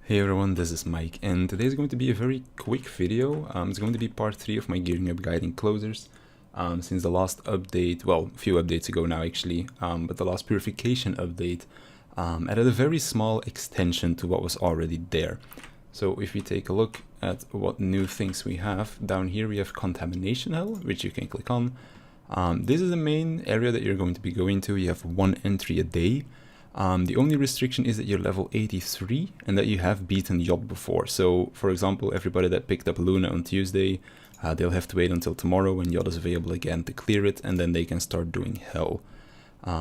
Hey everyone, this is Mike, and today is going to be a very quick video. It's going to be part 3 of my gearing up guide in closers. Since the last update, well, a few updates ago now actually, but the last Purification update added a very small extension to what was already there. So if we take a look at what new things we have, down here we have Contamination Hell, which you can click on. This is the main area that you're going to be going to. You have 1 entry a day. The only restriction is that you're level 83 and that you have beaten Yacht before. So, for example, everybody that picked up Luna on Tuesday, they'll have to wait until tomorrow when Yacht is available again to clear it, and then they can start doing Hell.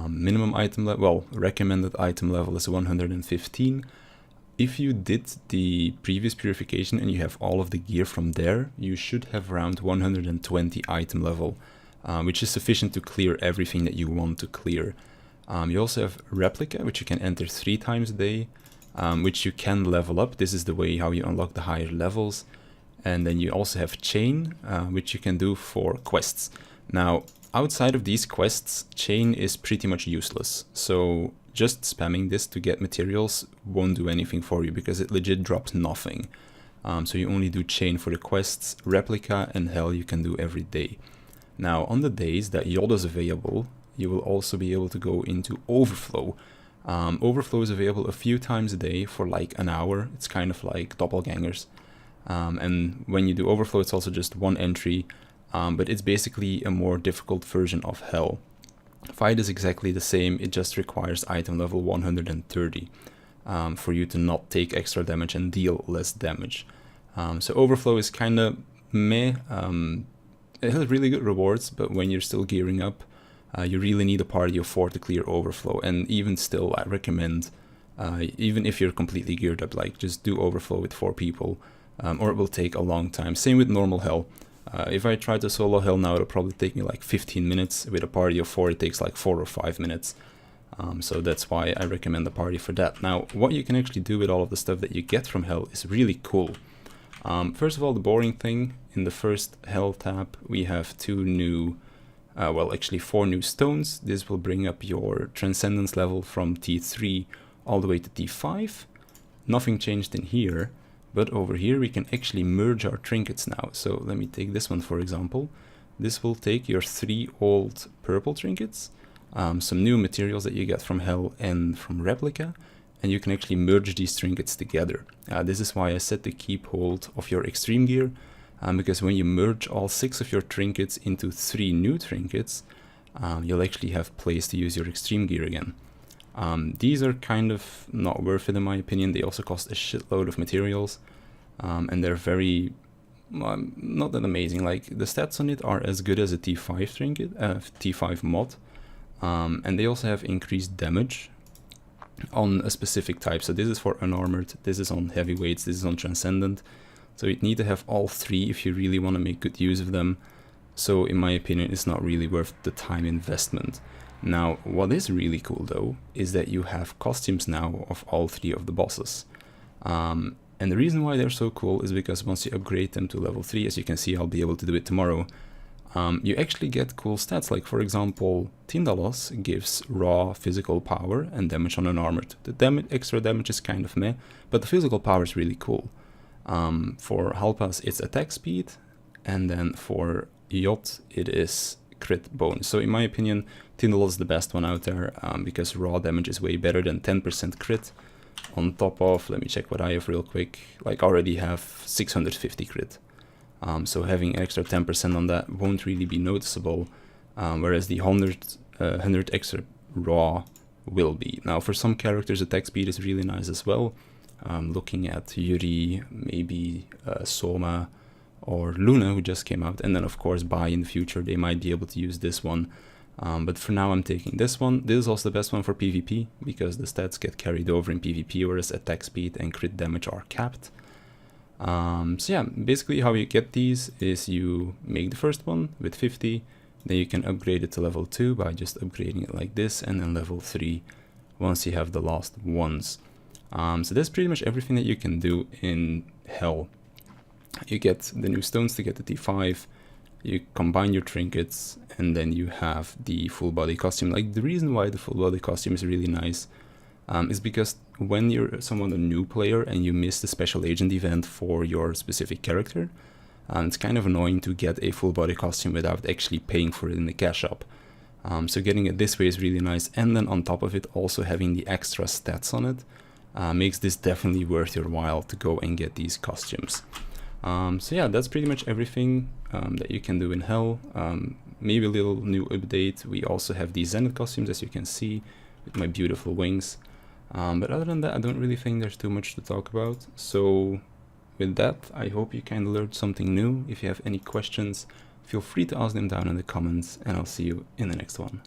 Minimum item level, well, recommended item level is 115. If you did the previous Purification and you have all of the gear from there, you should have around 120 item level, which is sufficient to clear everything that you want to clear. You also have Replica, which you can enter 3 times a day, which you can level up. This is the way how you unlock the higher levels. And then you also have Chain, which you can do for quests. Now, outside of these quests, Chain is pretty much useless. So just spamming this to get materials won't do anything for you because it legit drops nothing. So you only do Chain for the quests. Replica and Hell you can do every day. Now, on the days that Yacht is available, you will also be able to go into Overflow. Overflow is available a few times a day for like an hour. It's kind of like doppelgangers. And when you do Overflow, it's also just 1 entry, but it's basically a more difficult version of Hell. Fight is exactly the same, it just requires item level 130 for you to not take extra damage and deal less damage. So Overflow is kind of meh. It has really good rewards, but when you're still gearing up, you really need a party of 4 to clear Overflow, and even still I recommend, even if you're completely geared up, like just do Overflow with 4 people, or it will take a long time. Same with normal Hell. If I try to solo Hell now, it'll probably take me like 15 minutes. With a party of 4 it takes like 4 or 5 minutes. So that's why I recommend a party for that. Now, what you can actually do with all of the stuff that you get from Hell is really cool. First of all, the boring thing, in the first Hell tab we have 2 new well, actually 4 new stones. This will bring up your Transcendence level from T3 all the way to T5. Nothing changed in here, but over here we can actually merge our trinkets now. So let me take this one for example. This will take your 3 old purple trinkets, some new materials that you get from Hell and from Replica, and you can actually merge these trinkets together. This is why I set the keep hold of your extreme gear, because when you merge all 6 of your trinkets into 3 new trinkets, you'll actually have place to use your extreme gear again. These are kind of not worth it in my opinion. They also cost a shitload of materials, and they're very, not that amazing. Like, the stats on it are as good as a T5 trinket, T5 mod, and they also have increased damage on a specific type. So this is for unarmored, this is on heavyweights, this is on transcendent. So you'd need to have all 3 if you really want to make good use of them. So in my opinion, it's not really worth the time investment. Now, what is really cool though, is that you have costumes now of all 3 of the bosses. And the reason why they're so cool is because once you upgrade them to level 3, as you can see, I'll be able to do it tomorrow, you actually get cool stats. Like, for example, Tindalos gives raw physical power and damage on unarmored. The extra damage is kind of meh, but the physical power is really cool. For Halpas it's attack speed, and then for Yacht it is crit bonus. So in my opinion, Tyndall is the best one out there, because raw damage is way better than 10% crit. On top of, let me check what I have real quick, like I already have 650 crit. So having an extra 10% on that won't really be noticeable, whereas the 100 extra raw will be. Now, for some characters attack speed is really nice as well. Looking at Yuri, maybe Soma or Luna, who just came out, and then of course Bai in the future, they might be able to use this one. But for now I'm taking this one. This is also the best one for PvP, because the stats get carried over in PvP, whereas attack speed and crit damage are capped. So yeah, basically how you get these is you make the first one with 50, then you can upgrade it to level 2 by just upgrading it like this, and then level 3 once you have the last ones. So that's pretty much everything that you can do in Hell. You get the new stones to get the T5, you combine your trinkets, and then you have the full body costume. Like, the reason why the full body costume is really nice is because when you're someone a new player and you miss the special agent event for your specific character, it's kind of annoying to get a full body costume without actually paying for it in the cash shop. So getting it this way is really nice, and then on top of it also having the extra stats on it makes this definitely worth your while to go and get these costumes. So yeah, that's pretty much everything that you can do in Hell. Maybe a little new update. We also have these Zenith costumes, as you can see, with my beautiful wings. But other than that, I don't really think there's too much to talk about. So with that, I hope you kind of learned something new. If you have any questions, feel free to ask them down in the comments, and I'll see you in the next one.